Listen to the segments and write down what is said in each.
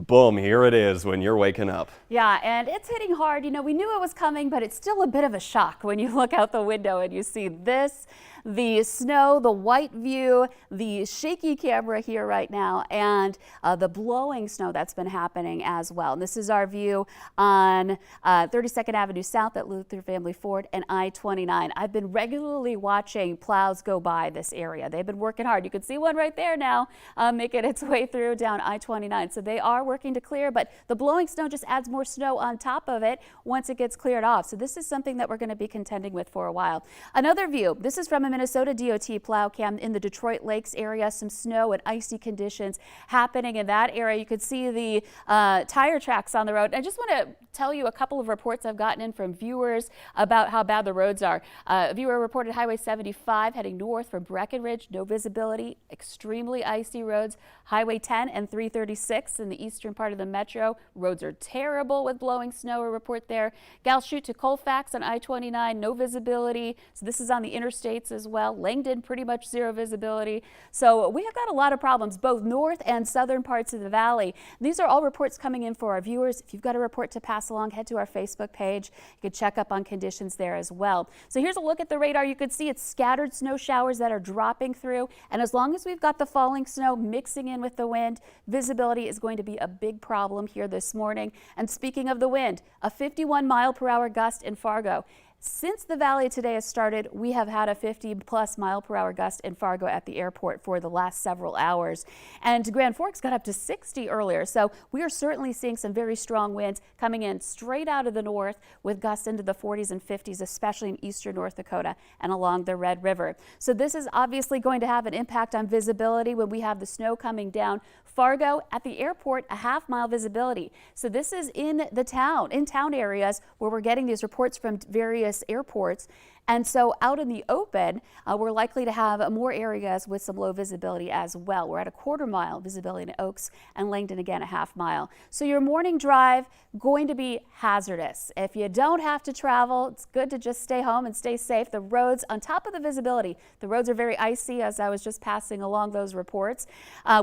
boom, here it is when you're waking up. Yeah, and it's hitting hard. You know, we knew it was coming, but it's still a bit of a shock when you look out the window and you see this, the snow, the white view, the shaky camera here right now, and the blowing snow that's been happening as well. And this is our view on 32nd Avenue South at Luther Family Ford and I-29. I've been regularly watching plows go by this area. They've been working hard. You can see one right there now making its way through down I-29. So they are working to clear, but the blowing snow just adds more snow on top of it once it gets cleared off. So this is something that we're going to be contending with for a while. Another view, this is from a Minnesota DOT PLOWCAM in the Detroit Lakes area. Some snow and icy conditions happening in that area. You could see the tire tracks on the road. I just want to tell you a couple of reports I've gotten in from viewers about how bad the roads are. A viewer reported Highway 75 heading north from Breckenridge, no visibility, extremely icy roads. Highway 10 and 336 in the eastern part of the metro, roads are terrible with blowing snow. A report there. Galchute to Colfax on I-29, no visibility. So this is on the interstates as well. Langdon, pretty much zero visibility. So we have got a lot of problems, both north and southern parts of the valley. These are all reports coming in for our viewers. If you've got a report to pass along, head to our Facebook page. You can check up on conditions there as well. So here's a look at the radar. You can see it's scattered snow showers that are dropping through. And as long as we've got the falling snow mixing in with the wind, visibility is going to be a big problem here this morning. And speaking of the wind, a 51-mile-per-hour gust in Fargo. Since the valley today has started, we have had a 50-plus-mile-per-hour gust in Fargo at the airport for the last several hours. And Grand Forks got up to 60 earlier. So we are certainly seeing some very strong winds coming in straight out of the north with gusts into the 40s and 50s, especially in eastern North Dakota and along the Red River. So this is obviously going to have an impact on visibility when we have the snow coming down. Fargo at the airport, a half-mile visibility. So this is in town areas where we're getting these reports from various airports. And so out in the open, we're likely to have more areas with some low visibility as well. We're at a quarter-mile visibility in Oaks and Langdon again a half-mile. So your morning drive going to be hazardous. If you don't have to travel, it's good to just stay home and stay safe. The roads, on top of the visibility, the roads are very icy as I was just passing along those reports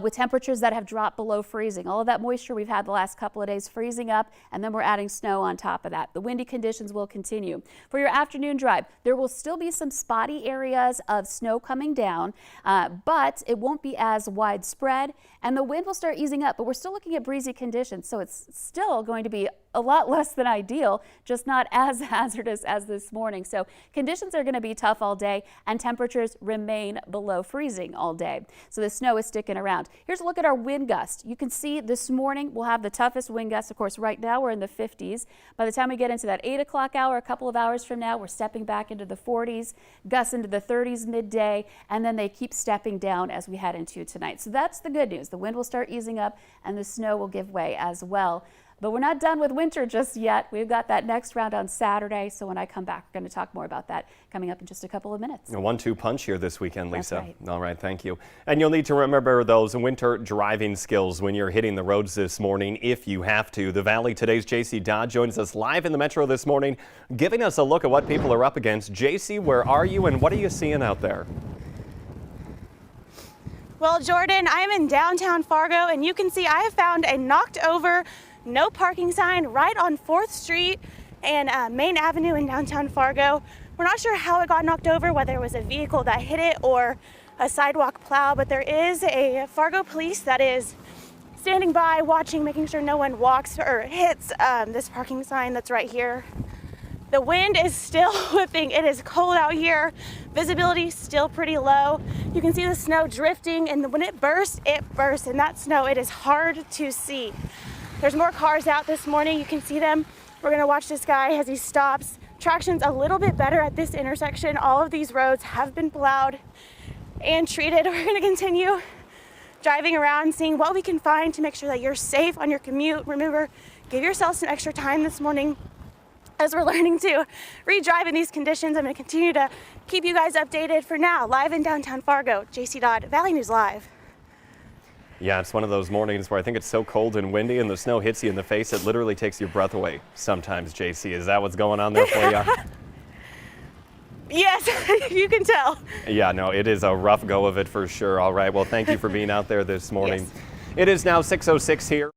with temperatures that have dropped below freezing. All of that moisture we've had the last couple of days freezing up, and then we're adding snow on top of that. The windy conditions will continue. For your afternoon drive, there will still be some spotty areas of snow coming down, but it won't be as widespread, and the wind will start easing up, but we're still looking at breezy conditions, so it's still going to be a lot less than ideal, just not as hazardous as this morning. So conditions are going to be tough all day, and temperatures remain below freezing all day. So the snow is sticking around. Here's a look at our wind gust. You can see this morning we'll have the toughest wind gusts. Of course, right now we're in the 50s. By the time we get into that 8 o'clock hour, a couple of hours from now, we're stepping back into the 40s, gusts into the 30s midday, and then they keep stepping down as we head into tonight. So that's the good news. The wind will start easing up and the snow will give way as well. But we're not done with winter just yet. We've got that next round on Saturday. So when I come back, we're going to talk more about that coming up in just a couple of minutes. A 1-2 punch here this weekend, Lisa. That's right. All right, thank you. And you'll need to remember those winter driving skills when you're hitting the roads this morning, if you have to. The Valley Today's JC Dodd joins us live in the Metro this morning, giving us a look at what people are up against. JC, where are you and what are you seeing out there? Well, Jordan, I'm in downtown Fargo, and you can see I have found a knocked over no parking sign right on 4th Street and Main Avenue in downtown Fargo. We're not sure how it got knocked over, whether it was a vehicle that hit it or a sidewalk plow, but there is a Fargo police that is standing by, watching, making sure no one walks or hits this parking sign that's right here. The wind is still whipping. It is cold out here. Visibility still pretty low. You can see the snow drifting, and when it bursts, and that snow, it is hard to see. There's more cars out this morning. You can see them. We're gonna watch this guy as he stops. Traction's a little bit better at this intersection. All of these roads have been plowed and treated. We're gonna continue driving around, seeing what we can find to make sure that you're safe on your commute. Remember, give yourself some extra time this morning as we're learning to re-drive in these conditions. I'm gonna continue to keep you guys updated. For now, live in downtown Fargo, JC Dodd, Valley News Live. Yeah, it's one of those mornings where I think it's so cold and windy and the snow hits you in the face, it literally takes your breath away sometimes, JC. Is that what's going on there for you? Yes, you can tell. Yeah, no, it is a rough go of it for sure. All right, well, thank you for being out there this morning. Yes. It is now 6:06 here.